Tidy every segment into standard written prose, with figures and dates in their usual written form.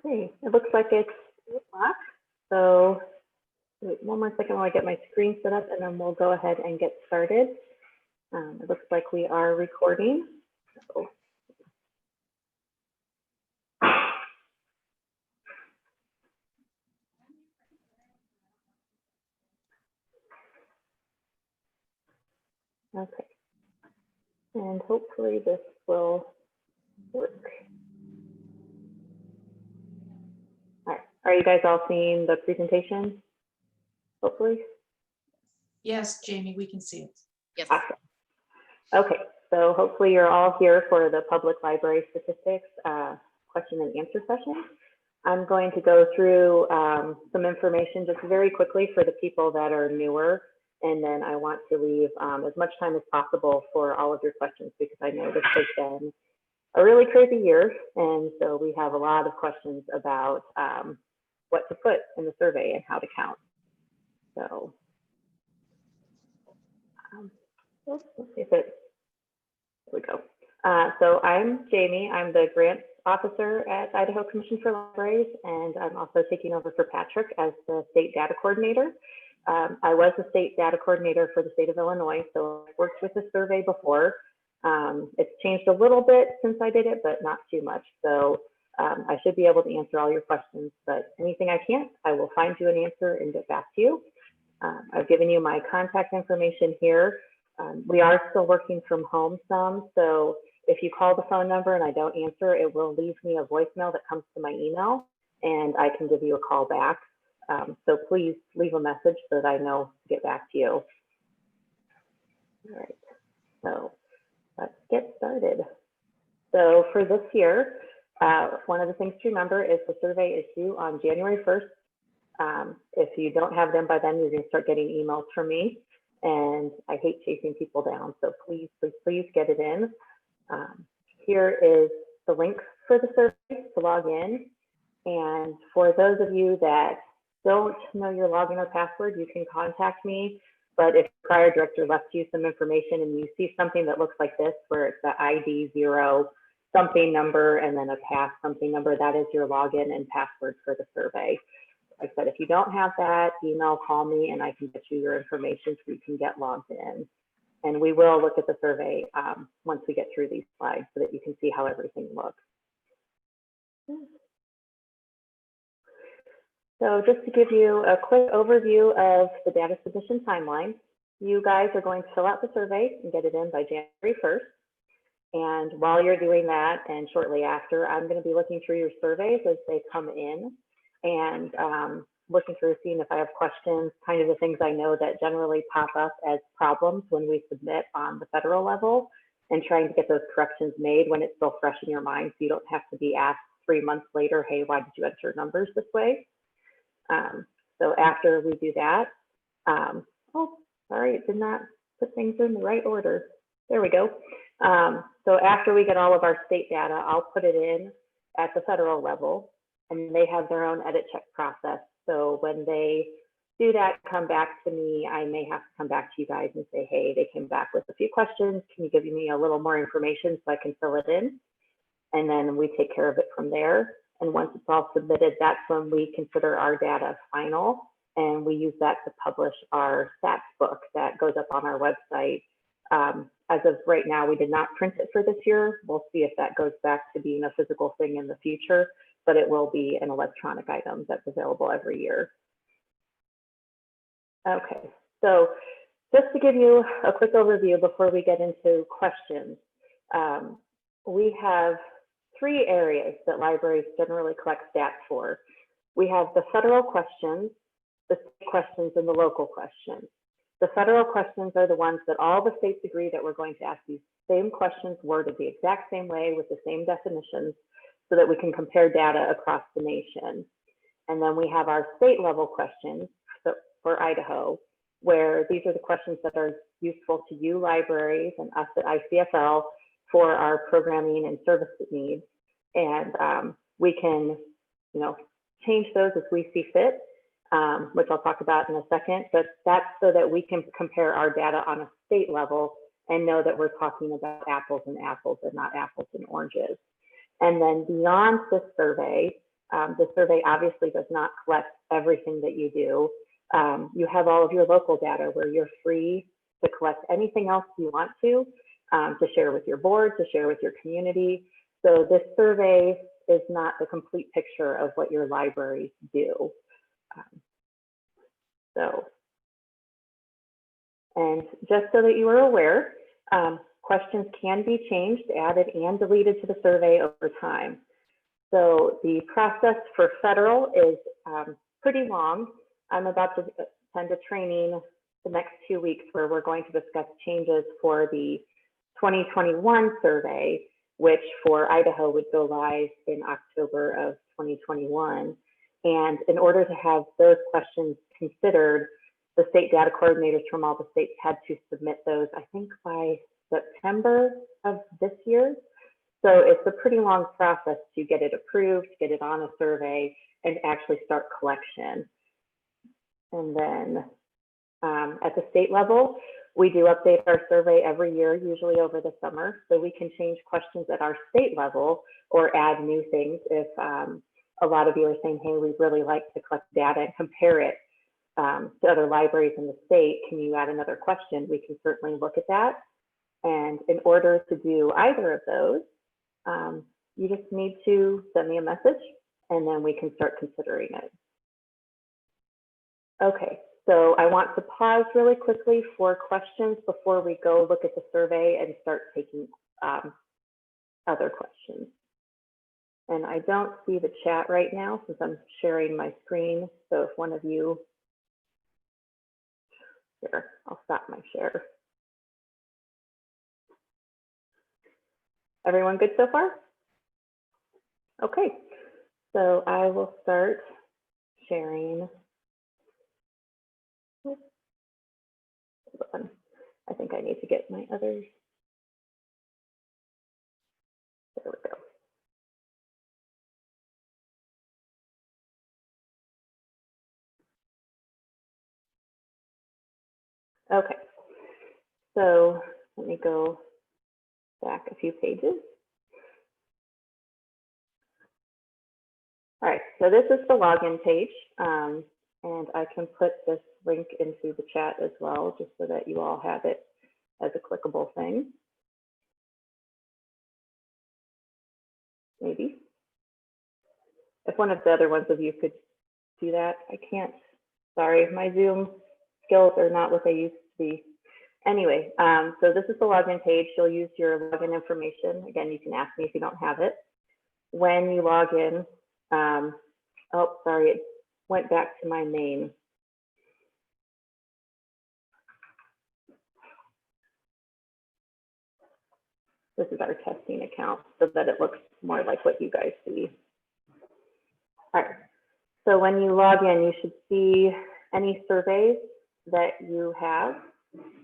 Okay, it looks like it's locked. So wait one more second while I get my screen set up, and then we'll go ahead and get started. It looks like we are recording. So. Okay, and hopefully this will work. All right, are you guys all seeing the presentation? Hopefully. Yes, Jamie, we can see it. Yes. Awesome. Okay, so hopefully you're all here for the Public Library Statistics question and answer session. I'm going to go through some information just very quickly for the people that are newer, and then I want to leave as much time as possible for all of your questions, because I know this has been a really crazy year, and so we have a lot of questions about what to put in the survey and how to count. So let's see if it, there we go. So I'm Jamie. I'm the grants officer at Idaho Commission for Libraries, and I'm also taking over for Patrick as the state data coordinator. I was the state data coordinator for the state of Illinois, so I've worked with the survey before. It's changed a little bit since I did it, but not too much. So I should be able to answer all your questions, but anything I can't, I will find you an answer and get back to you. I've given you my contact information here. We are still working from home some, so if you call the phone number and I don't answer, it will leave me a voicemail that comes to my email, and I can give you a call back. So please leave a message so that I know to get back to you. All right, so let's get started. So for this year, one of the things to remember is the survey is due on January 1st. If you don't have them by then, you're going to start getting emails from me, and I hate chasing people down. So please, please, please get it in. Here is the link for the survey to log in. And for those of you that don't know your login or password, you can contact me. But if your prior director left you some information and you see something that looks like this, where it's the ID 0 something number and then a pass something number, that is your login and password for the survey. Like I said, if you don't have that, email, call me, and I can get you your information so you can get logged in. And we will look at the survey once we get through these slides so that you can see how everything looks. So just to give you a quick overview of the data submission timeline, you guys are going to fill out the survey and get it in by January 1st. And while you're doing that, and shortly after, I'm going to be looking through your surveys as they come in, and looking through, seeing if I have questions, kind of the things I know that generally pop up as problems when we submit on the federal level, and trying to get those corrections made when it's still fresh in your mind, so you don't have to be asked 3 months later, hey, why did you enter numbers this way? So after we do that, oh, sorry, it did not put things in the right order. There we go. So after we get all of our state data, I'll put it in at the federal level, and they have their own edit check process. So when they do that, come back to me, I may have to come back to you guys and say, hey, they came back with a few questions. Can you give me a little more information so I can fill it in? And then we take care of it from there. And once it's all submitted, that's when we consider our data final. And we use that to publish our stats book that goes up on our website. As of right now, we did not print it for this year. We'll see if that goes back to being a physical thing in the future, but it will be an electronic item that's available every year. Okay, so just to give you a quick overview before we get into questions, we have 3 areas that libraries generally collect stats for. We have the federal questions, the state questions, and the local questions. The federal questions are the ones that all the states agree that we're going to ask these same questions worded the exact same way with the same definitions so that we can compare data across the nation. And then we have our state level questions for Idaho, where these are the questions that are useful to you libraries and us at ICfL for our programming and service needs. And we can, change those as we see fit, which I'll talk about in a second, but that's so that we can compare our data on a state level and know that we're talking about apples and apples and not apples and oranges. And then beyond this survey, The survey obviously does not collect everything that you do. You have all of your local data where you're free to collect anything else you want to share with your board, to share with your community. So this survey is not the complete picture of what your libraries do. And just so that you are aware, questions can be changed, added, and deleted to the survey over time. So the process for federal is pretty long. I'm about to attend a training the next 2 weeks where we're going to discuss changes for the 2021 survey, which for Idaho would go live in October of 2021. And in order to have those questions considered, the state data coordinators from all the states had to submit those, I think, by September of this year. So it's a pretty long process to get it approved, get it on a survey, and actually start collection. And then at the state level, we do update our survey every year, usually over the summer, so we can change questions at our state level or add new things. If a lot of you are saying, hey, we'd really like to collect data and compare it to other libraries in the state, can you add another question? We can certainly look at that. And in order to do either of those, you just need to send me a message and then we can start considering it. Okay, so I want to pause really quickly for questions before we go look at the survey and start taking other questions. And I don't see the chat right now since I'm sharing my screen. So if one of you, here, I'll stop my share. Everyone good so far? Okay, so I will start sharing. Hold on. I think I need to get my others. There we go. Okay, so let me go back a few pages. All right, so this is the login page, and I can put this link into the chat as well, just so that you all have it as a clickable thing. Maybe. If one of the other ones of you could do that, I can't. Sorry, my Zoom skills are not what they used to be. Anyway, so this is the login page. You'll use your login information. Again, you can ask me if you don't have it. When you log in, oh, sorry, it went back to my name. This is our testing account so that it looks more like what you guys see. All right, so when you log in, you should see any surveys that you have.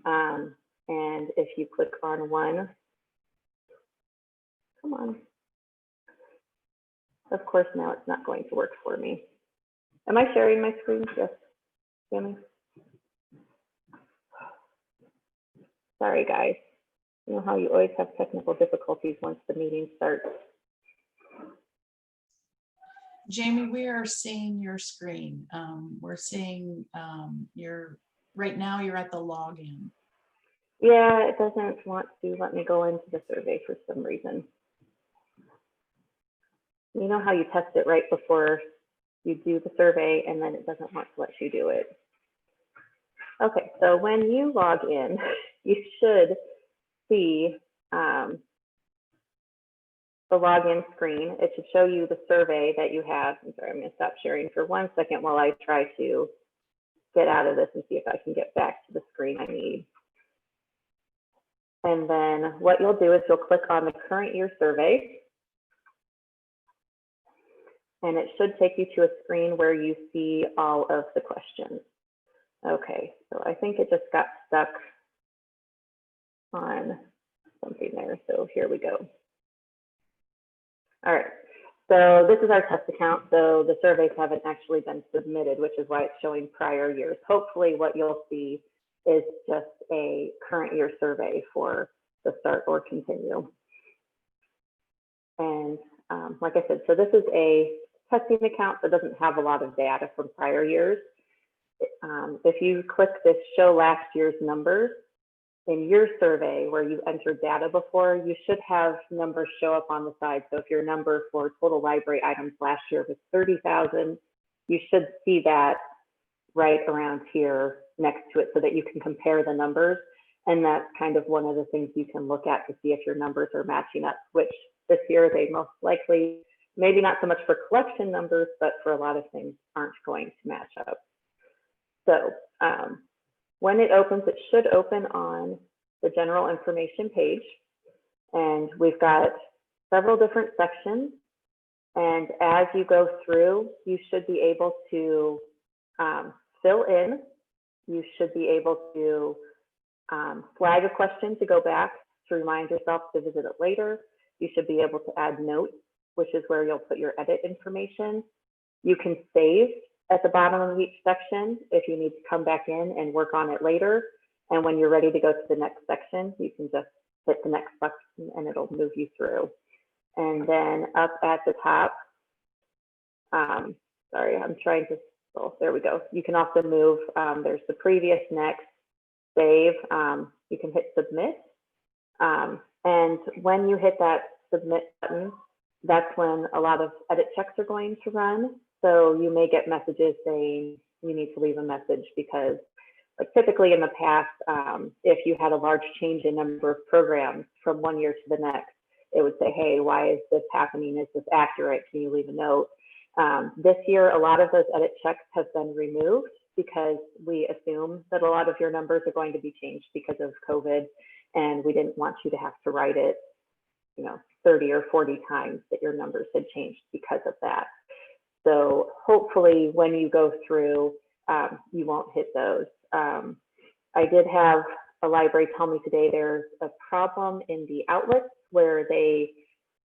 And if you click on one, come on. Of course, now it's not going to work for me. Am I sharing my screen? Yes, Sammy. Sorry, guys. You know how you always have technical difficulties once the meeting starts. Jamie, we are seeing your screen. We're seeing right now you're at the login. Yeah, it doesn't want to let me go into the survey for some reason. You know how you test it right before you do the survey and then it doesn't want to let you do it. Okay, so when you log in, you should see the login screen. It should show you the survey that you have. I'm sorry, I'm going to stop sharing for 1 second while I try to get out of this and see if I can get back to the screen I need. And then what you'll do is you'll click on the current year survey. And it should take you to a screen where you see all of the questions. Okay, so I think it just got stuck on something there. So here we go. All right, so this is our test account. So the surveys haven't actually been submitted, which is why it's showing prior years. Hopefully what you'll see is just a current year survey for the start or continue. And like I said, so this is a testing account that doesn't have a lot of data from prior years. If you click this show last year's numbers in your survey where you entered data before, you should have numbers show up on the side. So if your number for total library items last year was 30,000, you should see that right around here next to it so that you can compare the numbers. And that's kind of one of the things you can look at to see if your numbers are matching up, which this year they most likely, maybe not so much for collection numbers, but for a lot of things aren't going to match up. So when it opens, it should open on the general information page. And we've got several different sections. And as you go through, you should be able to fill in. You should be able to flag a question to go back to remind yourself to visit it later. You should be able to add notes, which is where you'll put your edit information. You can save at the bottom of each section if you need to come back in and work on it later. And when you're ready to go to the next section, you can just hit the next button and it'll move you through. And then up at the top, sorry, I'm trying to, oh, there we go. You can also move, there's the previous, next, save. You can hit submit. And when you hit that submit button, that's when a lot of edit checks are going to run. So you may get messages saying you need to leave a message because, like, typically in the past, if you had a large change in number of programs from one year to the next, it would say, hey, why is this happening? Is this accurate? Can you leave a note? This year, a lot of those edit checks have been removed because we assume that a lot of your numbers are going to be changed because of COVID, and we didn't want you to have to write it, 30 or 40 times that your numbers had changed because of that. So hopefully when you go through, you won't hit those. I did have a library tell me today there's a problem in the outlets where they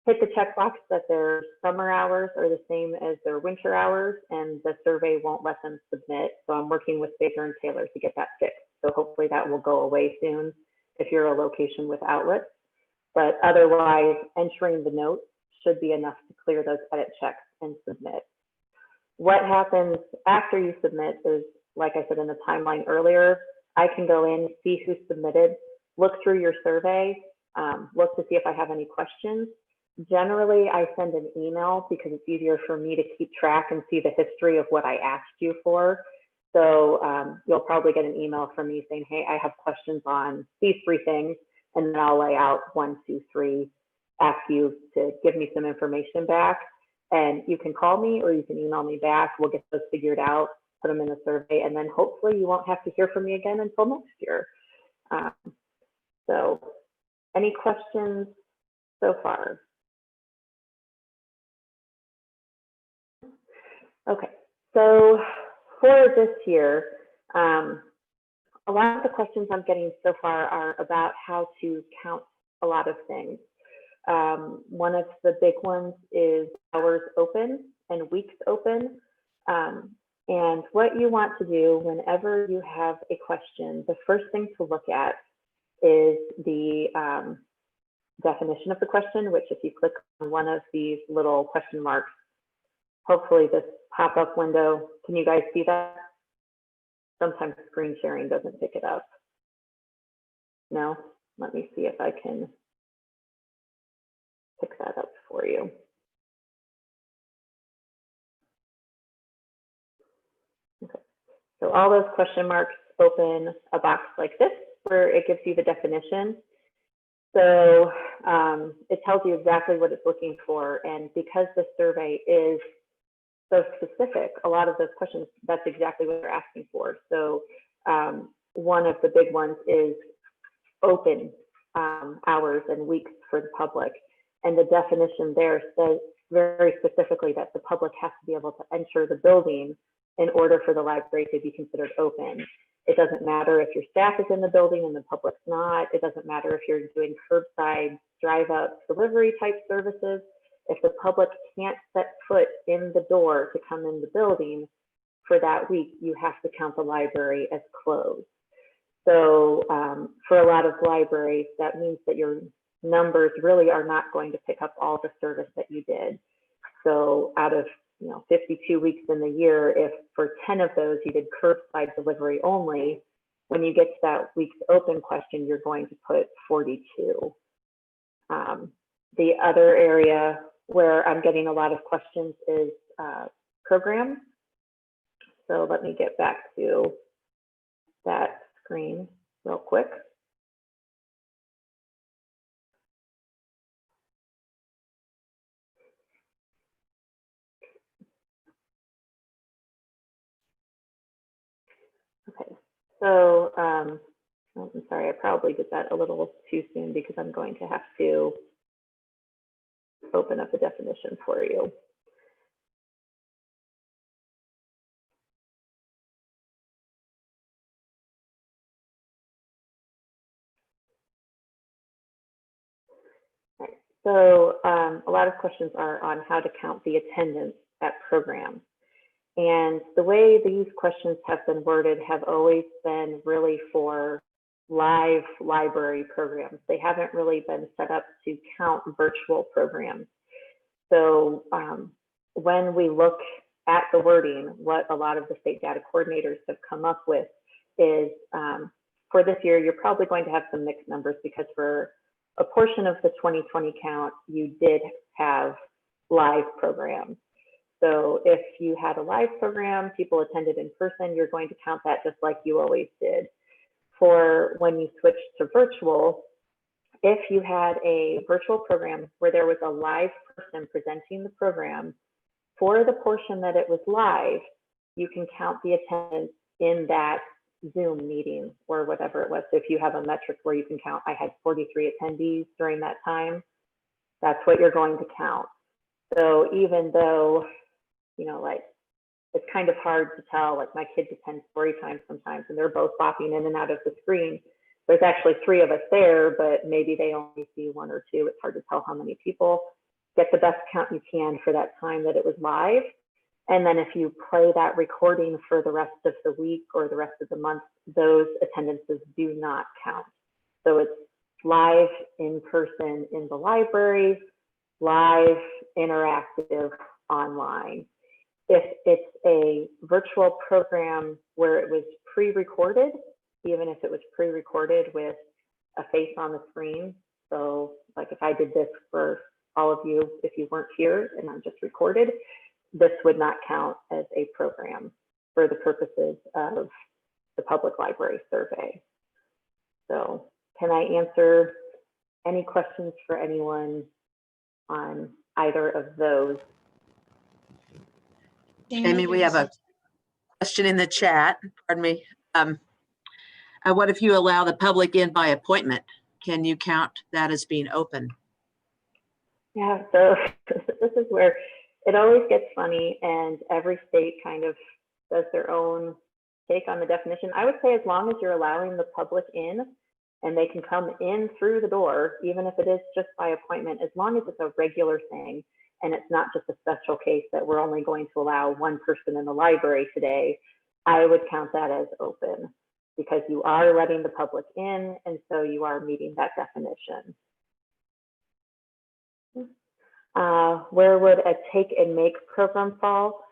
hit the checkbox that their summer hours are the same as their winter hours, and the survey won't let them submit. So I'm working with Baker and Taylor to get that fixed. So hopefully that will go away soon if you're a location with outlets. But otherwise, entering the notes should be enough to clear those edit checks and submit. What happens after you submit is, like I said in the timeline earlier, I can go in, see who submitted, look through your survey, look to see if I have any questions. Generally, I send an email because it's easier for me to keep track and see the history of what I asked you for. So you'll probably get an email from me saying, hey, I have questions on these 3 things, and then I'll lay out 1, 2, 3, ask you to give me some information back. And you can call me or you can email me back. We'll get those figured out, put them in the survey, and then hopefully you won't have to hear from me again until next year. So any questions so far? Okay, so for this year, a lot of the questions I'm getting so far are about how to count a lot of things. One of the big ones is hours open and weeks open. And what you want to do whenever you have a question, the first thing to look at is the definition of the question, which if you click on one of these little question marks, hopefully this pop-up window, can you guys see that? Sometimes screen sharing doesn't pick it up. No? Let me see if I can pick that up for you. Okay. So all those question marks open a box like this where it gives you the definition. So it tells you exactly what it's looking for. And because the survey is so specific, a lot of those questions, that's exactly what they're asking for. So one of the big ones is open hours and weeks for the public. And the definition there says very specifically that the public has to be able to enter the building in order for the library to be considered open. It doesn't matter if your staff is in the building and the public's not. It doesn't matter if you're doing curbside, drive-up, delivery type services. If the public can't set foot in the door to come in the building for that week, you have to count the library as closed. So for a lot of libraries, that means that your numbers really are not going to pick up all the service that you did. So out of 52 weeks in the year, if for 10 of those you did curbside delivery only, when you get to that week's open question, you're going to put 42. The other area where I'm getting a lot of questions is programs. So let me get back to that screen real quick. Okay, so I'm sorry, I probably did that a little too soon because I'm going to have to open up the definition for you. Right. So a lot of questions are on how to count the attendance at programs. And the way these questions have been worded have always been really for live library programs. They haven't really been set up to count virtual programs. So when we look at the wording, what a lot of the state data coordinators have come up with is for this year, you're probably going to have some mixed numbers because for a portion of the 2020 count, you did have live programs. So if you had a live program, people attended in person, you're going to count that just like you always did. For when you switched to virtual, if you had a virtual program where there was a live person presenting the program, for the portion that it was live, you can count the attendance in that Zoom meeting or whatever it was. So if you have a metric where you can count, I had 43 attendees during that time, that's what you're going to count. So even though, like it's kind of hard to tell, like my kids attend story time sometimes and they're both bopping in and out of the screen. There's actually 3 of us there, but maybe they only see 1 or 2. It's hard to tell how many people. Get the best count you can for that time that it was live. And then if you play that recording for the rest of the week or the rest of the month, those attendances do not count. So it's live in person in the library, live interactive online. If it's a virtual program where it was pre-recorded, even if it was pre-recorded with a face on the screen. So like if I did this for all of you, if you weren't here and I'm just recorded, this would not count as a program for the purposes of the public library survey. So can I answer any questions for anyone on either of those? Amy, we have a question in the chat. Pardon me. What if you allow the public in by appointment? Can you count that as being open? Yeah, so this is where it always gets funny, and every state kind of does their own take on the definition. I would say as long as you're allowing the public in and they can come in through the door, even if it is just by appointment, as long as it's a regular thing and it's not just a special case that we're only going to allow 1 person in the library today, I would count that as open because you are letting the public in, and so you are meeting that definition. Where would a take and make program fall?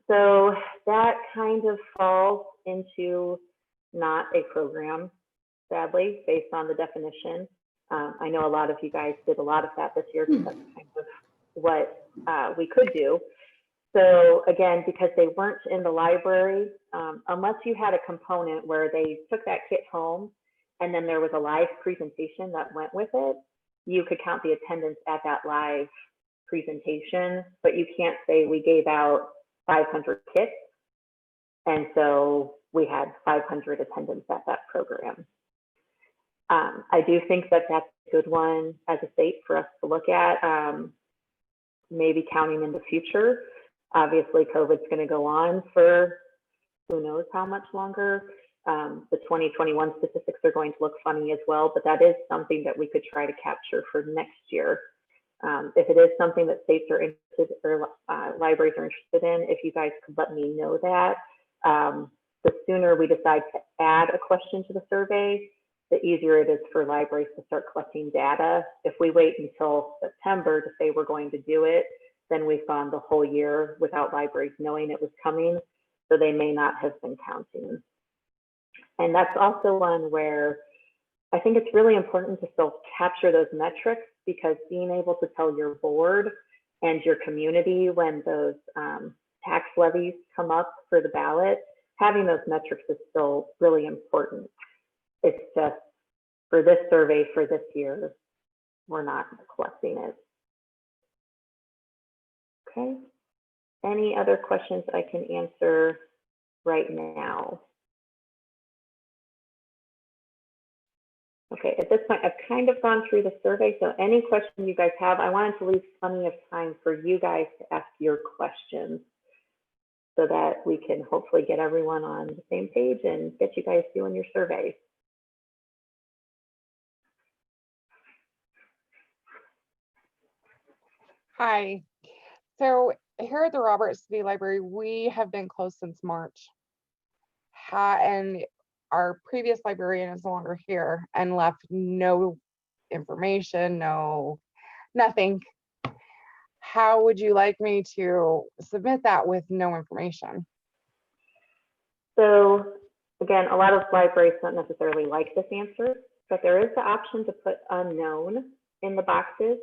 So that kind of falls into not a program, sadly, based on the definition. I know a lot of you guys did a lot of that this year because that's kind of what we could do. So again, because they weren't in the library, unless you had a component where they took that kit home and then there was a live presentation that went with it, you could count the attendance at that live presentation, but you can't say we gave out 500 kits and so we had 500 attendance at that program. I do think that that's a good one as a state for us to look at, maybe counting in the future. Obviously, COVID's going to go on for who knows how much longer. The 2021 statistics are going to look funny as well, but that is something that we could try to capture for next year. If it is something that states are interested or libraries are interested in, if you guys could let me know that, the sooner we decide to add a question to the survey, the easier it is for libraries to start collecting data. If we wait until September to say we're going to do it, then we've gone the whole year without libraries knowing it was coming, so they may not have been counting. And that's also one where I think it's really important to still capture those metrics, because being able to tell your board and your community when those tax levies come up for the ballot, having those metrics is still really important. It's just for this survey for this year, we're not collecting it. Okay. Any other questions I can answer right now? Okay, at this point, I've kind of gone through the survey, so any question you guys have, I wanted to leave plenty of time for you guys to ask your questions so that we can hopefully get everyone on the same page and get you guys doing your surveys. Hi. So here at the Roberts City Library, we have been closed since March. And our previous librarian is no longer here and left no information, nothing. How would you like me to submit that with no information? So again, a lot of libraries don't necessarily like this answer, but there is the option to put unknown in the boxes.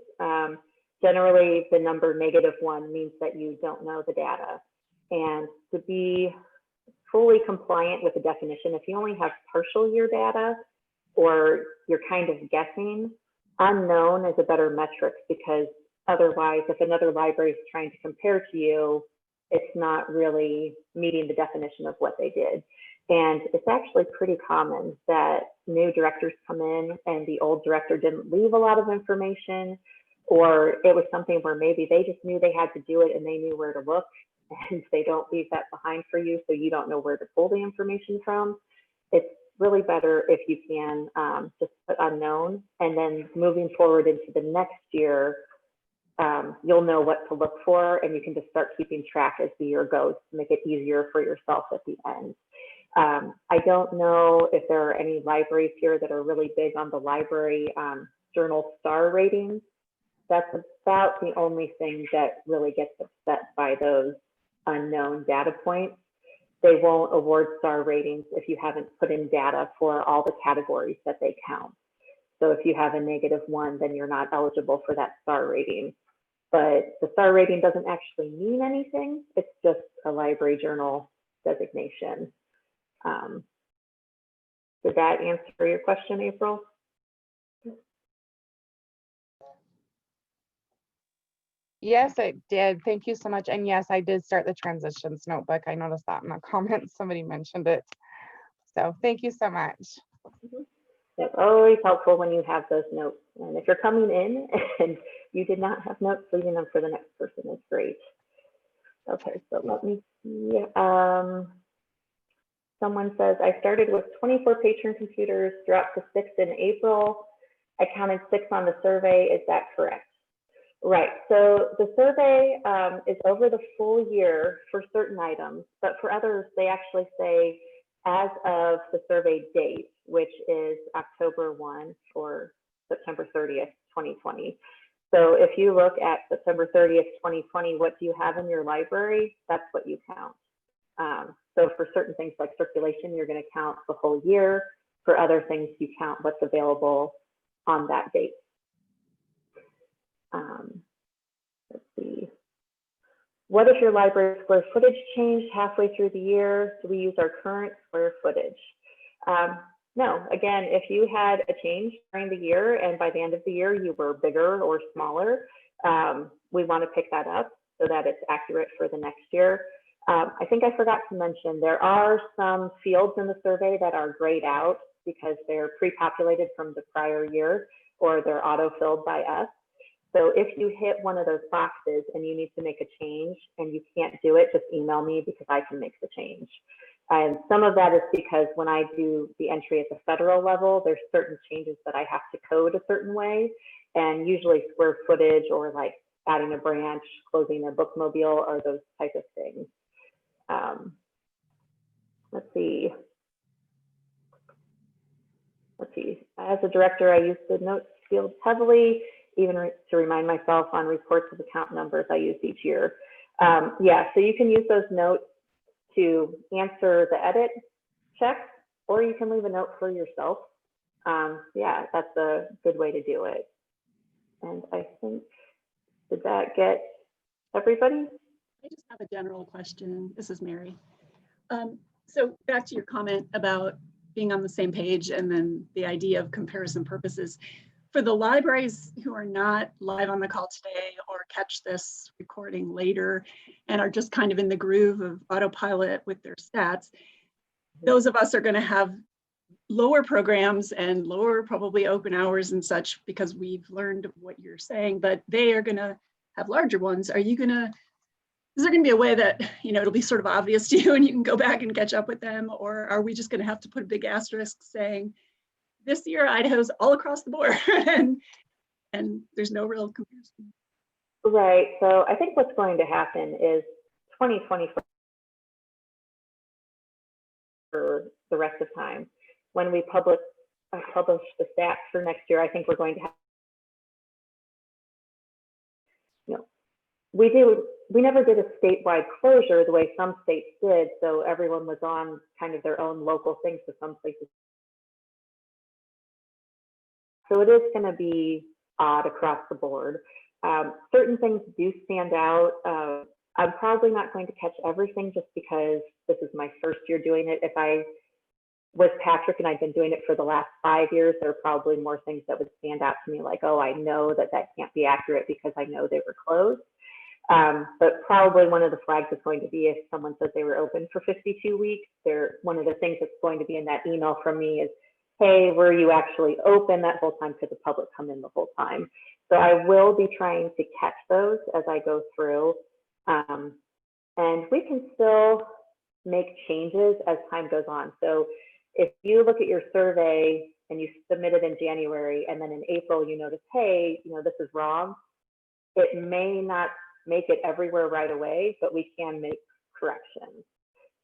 Generally, the number -1 means that you don't know the data. And to be fully compliant with the definition, if you only have partial year data or you're kind of guessing, unknown is a better metric, because otherwise, if another library is trying to compare to you, it's not really meeting the definition of what they did. And it's actually pretty common that new directors come in and the old director didn't leave a lot of information, or it was something where maybe they just knew they had to do it and they knew where to look, and they don't leave that behind for you, so you don't know where to pull the information from. It's really better if you can just put unknown, and then moving forward into the next year, you'll know what to look for, and you can just start keeping track as the year goes to make it easier for yourself at the end. I don't know if there are any libraries here that are really big on the library journal star ratings. That's about the only thing that really gets upset by those unknown data points. They won't award star ratings if you haven't put in data for all the categories that they count. So if you have a -1, then you're not eligible for that star rating. But the star rating doesn't actually mean anything. It's just a library journal designation. Did that answer your question, April? Yes, it did. Thank you so much. And yes, I did start the transitions notebook. I noticed that in the comments. Somebody mentioned it. So thank you so much. It's always helpful when you have those notes. And if you're coming in and you did not have notes, leaving them for the next person is great. Okay, so let me see. Someone says, I started with 24 patron computers, dropped to 6 in April. I counted 6 on the survey. Is that correct? Right, so the survey is over the full year for certain items, but for others, they actually say as of the survey date, which is October 1 or September 30th, 2020. So if you look at September 30th, 2020, what do you have in your library? That's what you count. So for certain things like circulation, you're going to count the whole year. For other things, you count what's available on that date. Let's see. What if your library square footage changed halfway through the year? Do we use our current square footage? No, again, if you had a change during the year and by the end of the year you were bigger or smaller, we want to pick that up so that it's accurate for the next year. I think I forgot to mention there are some fields in the survey that are grayed out because they're pre-populated from the prior year or they're auto-filled by us. So if you hit one of those boxes and you need to make a change and you can't do it, just email me because I can make the change. And some of that is because when I do the entry at the federal level, there's certain changes that I have to code a certain way. And usually square footage or like adding a branch, closing a bookmobile or those type of things. Let's see. As a director, I use the notes field heavily. even to remind myself on reports of account numbers I used each year. Yeah, so you can use those notes to answer the edit check, or you can leave a note for yourself. Yeah, that's a good way to do it. And I think, did that get everybody? I just have a general question. This is Mary. So back to your comment about being on the same page and then the idea of comparison purposes. For the libraries who are not live on the call today or catch this recording later and are just kind of in the groove of autopilot with their stats, those of us are going to have lower programs and lower probably open hours and such because we've learned what you're saying, but they are going to have larger ones. Are you going to, is there going to be a way that, you know, it'll be sort of obvious to you and you can go back and catch up with them? Or are we just going to have to put a big asterisk saying, this year Idaho's all across the board and there's no real comparison? Right, so I think what's going to happen is 2020 for the rest of time. When we publish the stats for next year, I think we're going to have, you know, we never did a statewide closure the way some states did, so everyone was on kind of their own local things, so some places. So it is going to be odd across the board. Certain things do stand out. I'm probably not going to catch everything just because this is my first year doing it. If I was Patrick and I've been doing it for the last 5 years, there are probably more things that would stand out to me, like, oh, I know that can't be accurate because I know they were closed. But probably one of the flags is going to be if someone says they were open for 52 weeks, one of the things that's going to be in that email from me is, hey, were you actually open that whole time? Could the public come in the whole time? So I will be trying to catch those as I go through. And we can still make changes as time goes on. So if you look at your survey and you submit it in January, and then in April you notice, hey, you know, this is wrong, it may not make it everywhere right away, but we can make corrections.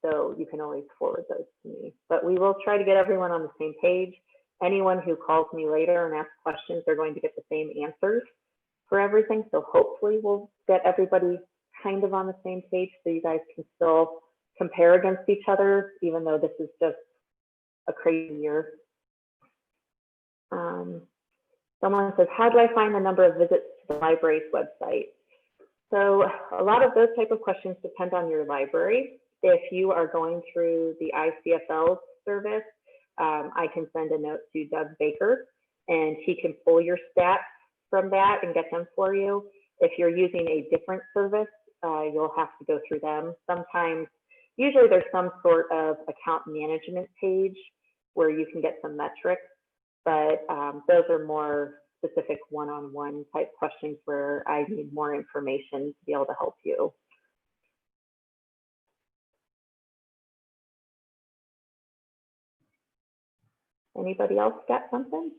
So you can always forward those to me. But we will try to get everyone on the same page. Anyone who calls me later and asks questions, they're going to get the same answers for everything. So hopefully we'll get everybody kind of on the same page so you guys can still compare against each other, even though this is just a crazy year. Someone says, how do I find the number of visits to the library's website? So a lot of those type of questions depend on your library. If you are going through the ICfL service, I can send a note to Doug Baker and he can pull your stats from that and get them for you. If you're using a different service, you'll have to go through them. Sometimes, usually there's some sort of account management page where you can get some metrics, but those are more specific one-on-one type questions where I need more information to be able to help you. Anybody else got something?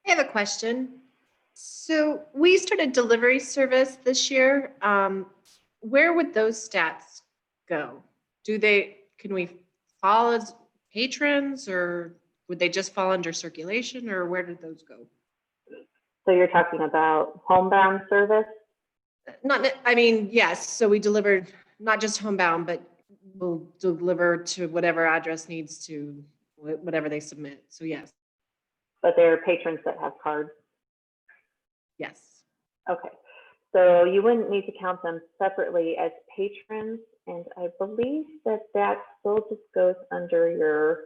I have a question. So we started delivery service this year. Where would those stats go? Can we fall as patrons, or would they just fall under circulation, or where did those go? So you're talking about homebound service? I mean, yes. So we delivered not just homebound, but we'll deliver to whatever address needs to whatever they submit. So yes. But they're patrons that have cards? Yes. Okay, so you wouldn't need to count them separately as patrons, and I believe that still just goes under your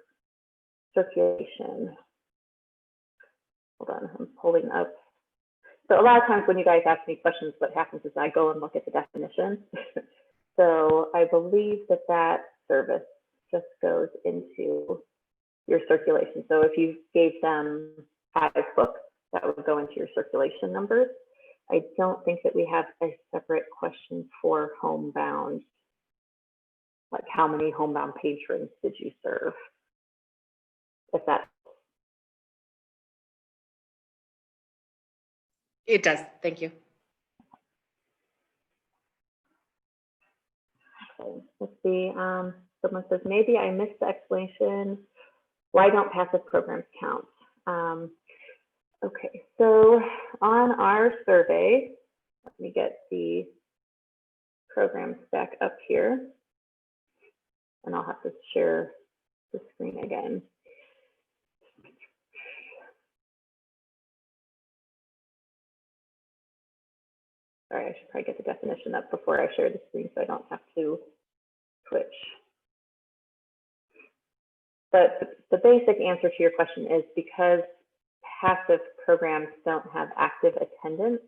circulation. Hold on, I'm pulling up. So a lot of times when you guys ask me questions, what happens is I go and look at the definition. So I believe that service just goes into your circulation. So if you gave them 5 books, that would go into your circulation numbers. I don't think that we have a separate question for homebound, like how many homebound patrons did you serve? If that. It does. Thank you. Okay, let's see. Someone says, maybe I missed the explanation Why don't passive programs count? Okay, so on our survey, let me get the programs back up here, and I'll have to share the screen again. Sorry, I should probably get the definition up before I share the screen so I don't have to switch. But the basic answer to your question is because passive programs don't have active attendance,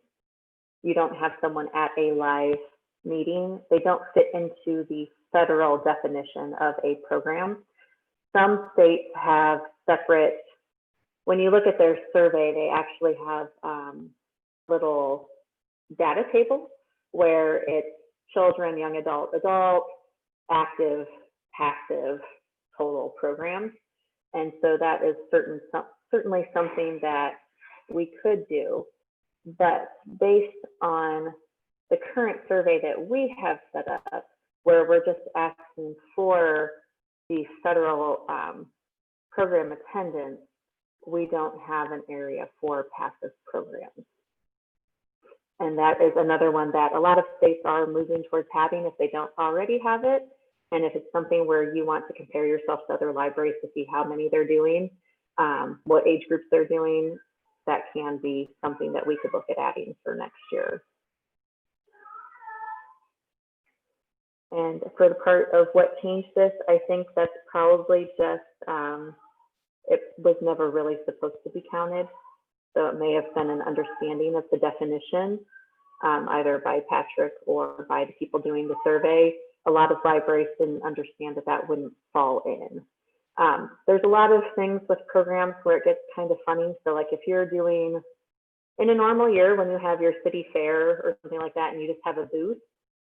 you don't have someone at a live meeting, they don't fit into the federal definition of a program. Some states have separate, when you look at their survey, they actually have little data tables where it's children, young adult, active, passive, total programs. And so that is certainly something that we could do. But based on the current survey that we have set up, where we're just asking for the federal program attendance, we don't have an area for passive programs. And that is another one that a lot of states are moving towards having if they don't already have it. And if it's something where you want to compare yourself to other libraries to see how many they're doing, what age groups they're doing, that can be something that we could look at adding for next year. And for the part of what changed this, I think that's probably just, it was never really supposed to be counted. So it may have been an understanding of the definition, either by Patrick or by the people doing the survey. A lot of libraries didn't understand that that wouldn't fall in. There's a lot of things with programs where it gets kind of funny. So like if you're doing, in a normal year when you have your city fair or something like that and you just have a booth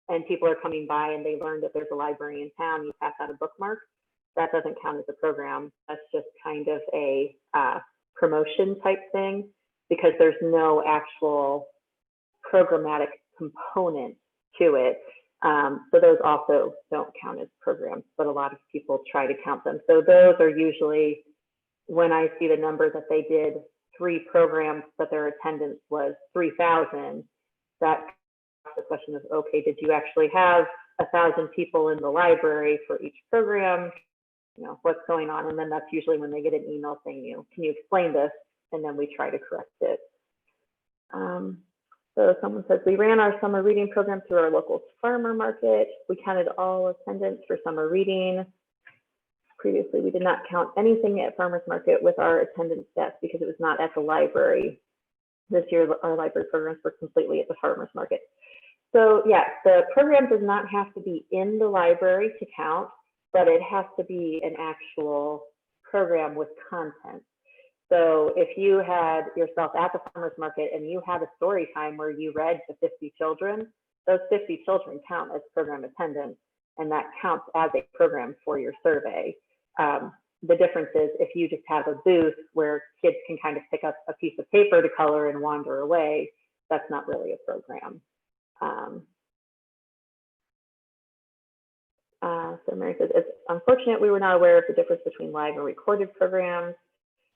and people are coming by and they learn that there's a library in town, you pass out a bookmark, that doesn't count as a program. That's just kind of a promotion type thing because there's no actual programmatic component to it. So those also don't count as programs, but a lot of people try to count them. So those are usually, when I see the number that they did 3 programs, but their attendance was 3,000, that the question is, okay, did you actually have 1,000 people in the library for each program? You know, what's going on? And then that's usually when they get an email saying, you know, can you explain this? And then we try to correct it. So someone says, we ran our summer reading program through our local farmer market. We counted all attendance for summer reading. Previously, we did not count anything at farmer's market with our attendance stats because it was not at the library. This year, our library programs were completely at the farmer's market. So yeah, the program does not have to be in the library to count, but it has to be an actual program with content. So if you had yourself at the farmer's market and you had a story time where you read to 50 children, those 50 children count as program attendance, and that counts as a program for your survey. The difference is if you just have a booth where kids can kind of pick up a piece of paper to color and wander away, that's not really a program. So Mary says, it's unfortunate we were not aware of the difference between live and recorded programs.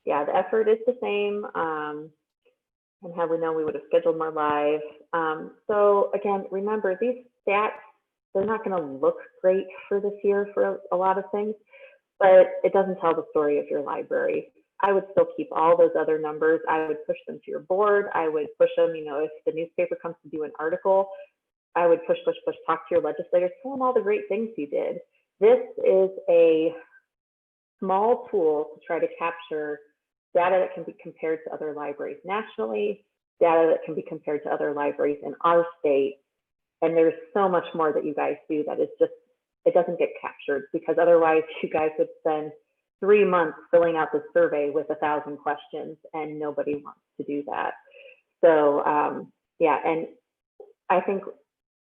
Yeah, the effort is the same. And had we known, we would have scheduled more live. So again, remember these stats, they're not going to look great for this year for a lot of things, but it doesn't tell the story of your library. I would still keep all those other numbers. I would push them to your board. I would push them, you know, if the newspaper comes to do an article, I would push, talk to your legislators, tell them all the great things you did. This is a small tool to try to capture data that can be compared to other libraries nationally, data that can be compared to other libraries in our state. And there's so much more that you guys do that is just, it doesn't get captured because otherwise you guys would spend 3 months filling out the survey with 1,000 questions and nobody wants to do that. So yeah, and I think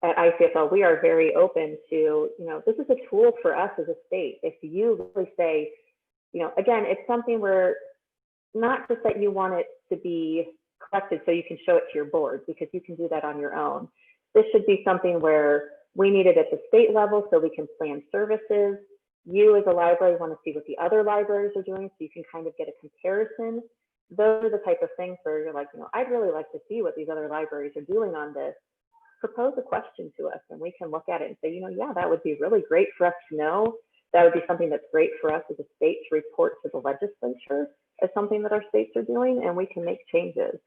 at ICfL, we are very open to, you know, this is a tool for us as a state. If you really say, you know, again, it's something where not just that you want it to be collected so you can show it to your board, because you can do that on your own. This should be something where we need it at the state level so we can plan services. you as a library want to see what the other libraries are doing so you can kind of get a comparison. Those are the type of things where you're like, I'd really like to see what these other libraries are doing on this. Propose a question to us and we can look at it and say, yeah, that would be really great for us to know. That would be something that's great for us as a state to report to the legislature as something that our states are doing, and we can make changes.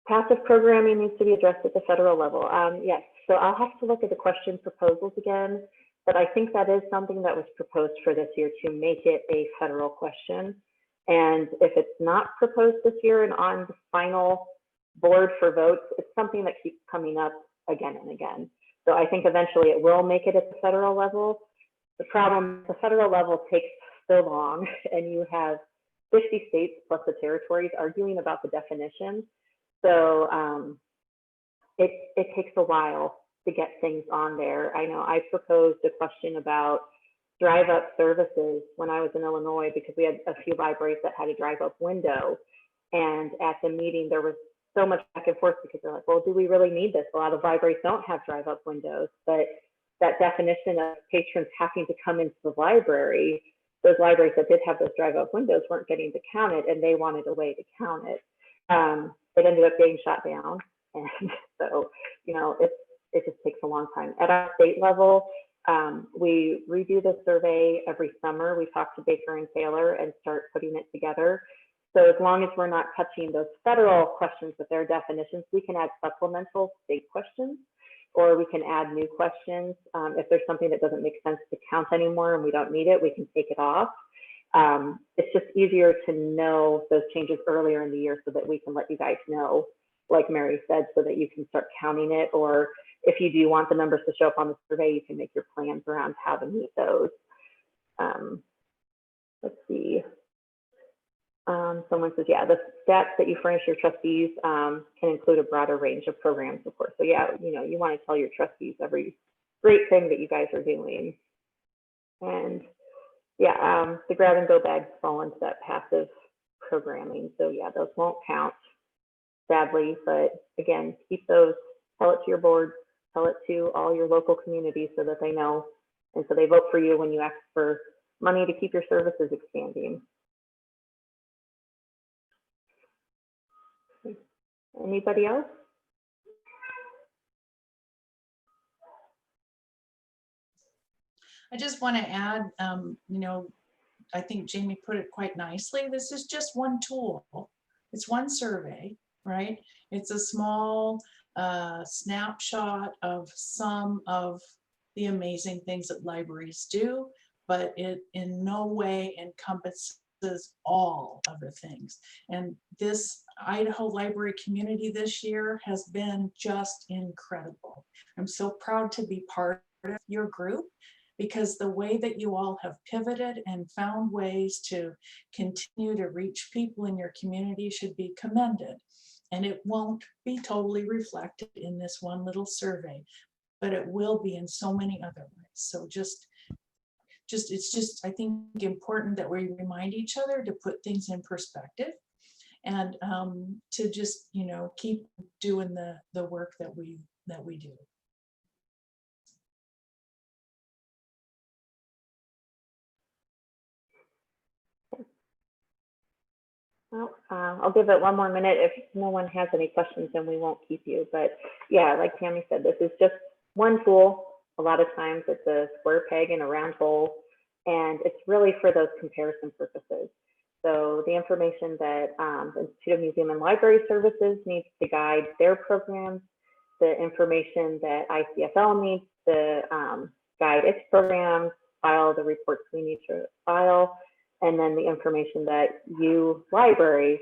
Passive programming needs to be addressed at the federal level. Yes, so I'll have to look at the question proposals again, but I think that is something that was proposed for this year to make it a federal question. And if it's not proposed this year and on the final board for votes, it's something that keeps coming up again and again. So I think eventually it will make it at the federal level. The problem, the federal level takes so long, and you have 50 states plus the territories arguing about the definition. So it takes a while to get things on there. I know I proposed a question about drive-up services when I was in Illinois, because we had a few libraries that had a drive-up window. And at the meeting, there was so much back and forth because they're like, well, do we really need this? A lot of libraries don't have drive-up windows, but that definition of patrons having to come into the library, those libraries that did have those drive-up windows weren't getting to count it, and they wanted a way to count it. It ended up getting shot down. And so, it just takes a long time. At our state level, we redo the survey every summer. We talk to Baker and Taylor and start putting it together. So as long as we're not touching those federal questions with their definitions, we can add supplemental state questions, or we can add new questions. If there's something that doesn't make sense to count anymore and we don't need it, we can take it off. It's just easier to know those changes earlier in the year so that we can let you guys know, like Mary said, so that you can start counting it. Or if you do want the numbers to show up on the survey, you can make your plans around how to meet those. Let's see. Someone says, yeah, the stats that you furnish your trustees can include a broader range of programs, of course. So yeah, you want to tell your trustees every great thing that you guys are doing. And yeah, the grab and go bags fall into that passive programming. So yeah, those won't count, sadly. But again, keep those, tell it to your board, tell it to all your local communities so that they know, and so they vote for you when you ask for money to keep your services expanding. Anybody else? I just want to add, I think Jamie put it quite nicely. This is just one tool. It's one survey, right? It's a small snapshot of some of the amazing things that libraries do, but it in no way encompasses all of the things. And this Idaho library community this year has been just incredible. I'm so proud to be part of your group, because the way that you all have pivoted and found ways to continue to reach people in your community should be commended. And it won't be totally reflected in this one little survey, but it will be in so many other ways. So it's just, I think, important that we remind each other to put things in perspective, and to just, keep doing the work that we do. Well, I'll give it one more minute. If no one has any questions, then we won't keep you. But yeah, like Tammy said, this is just one tool. A lot of times it's a square peg in a round hole, and it's really for those comparison purposes. So the information that the Institute of Museum and Library Services needs to guide their programs, the information that ICfL needs to guide its programs, file the reports we need to file, and then the information that you libraries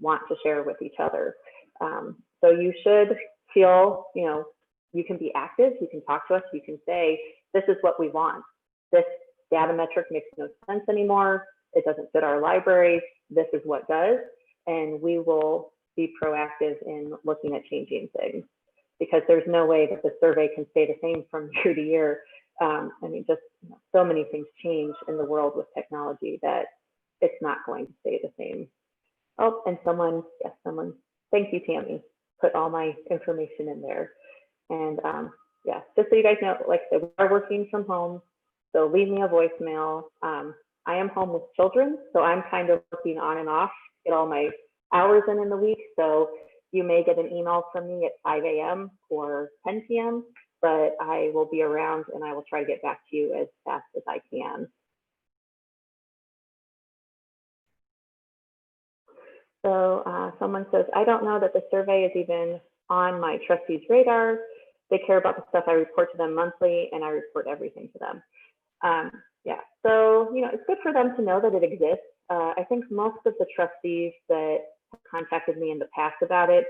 want to share with each other. So you should feel, you can be active, you can talk to us, you can say, this is what we want. This data metric makes no sense anymore. It doesn't fit our libraries. This is what does. And we will be proactive in looking at changing things, because there's no way that the survey can stay the same from year to year. Just so many things change in the world with technology that it's not going to stay the same. Oh, and someone, thank you, Tammy, put all my information in there. And yeah, just so you guys know, like I said, we are working from home, so leave me a voicemail. I am home with children, so I'm kind of working on and off, get all my hours in the week. So you may get an email from me at 5 a.m. or 10 p.m., but I will be around and I will try to get back to you as fast as I can. So someone says, I don't know that the survey is even on my trustees' radar. They care about the stuff I report to them monthly, and I report everything to them. Yeah, so it's good for them to know that it exists. I think most of the trustees that contacted me in the past about it,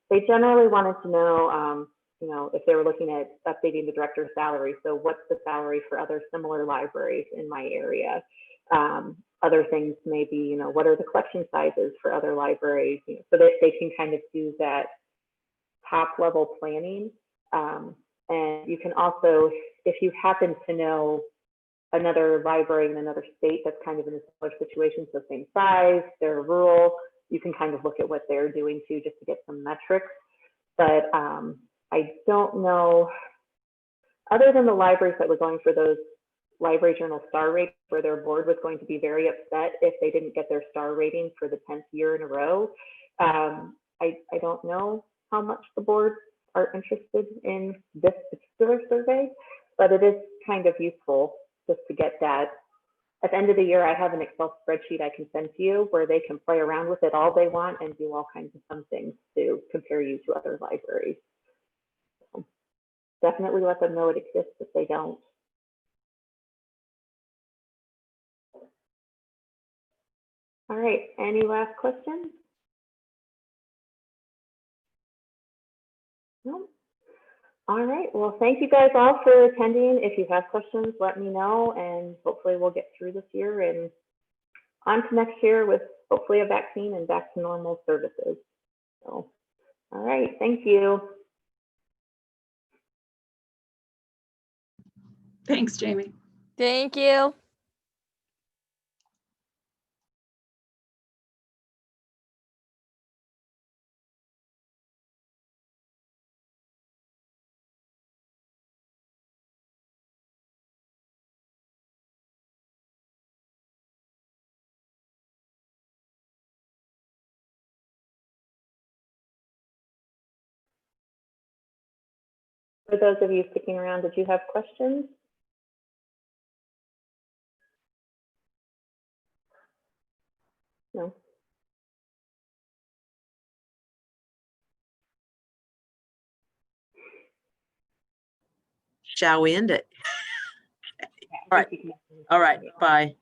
they generally wanted to know, if they were looking at updating the director's salary. So what's the salary for other similar libraries in my area? Other things may be, what are the collection sizes for other libraries, so that they can kind of do that top level planning. And you can also, if you happen to know another library in another state that's kind of in a similar situation, so same size, they're rural, you can kind of look at what they're doing too, just to get some metrics. But I don't know, other than the libraries that were going for those library journal star rating, where their board was going to be very upset if they didn't get their star rating for the 10th year in a row. I don't know how much the board are interested in this particular survey, but it is kind of useful just to get that. At the end of the year, I have an Excel spreadsheet I can send to you where they can play around with it all they want and do all kinds of fun things to compare you to other libraries. So definitely let them know it exists if they don't. All right, any last questions? No? All right, well, thank you guys all for attending. If you have questions, let me know, and hopefully we'll get through this year and on to next year with hopefully a vaccine and back to normal services. So, all right, thank you. Thanks, Jamie. Thank you. For those of you sticking around, did you have questions? No. Shall we end it? All right. All right. Bye.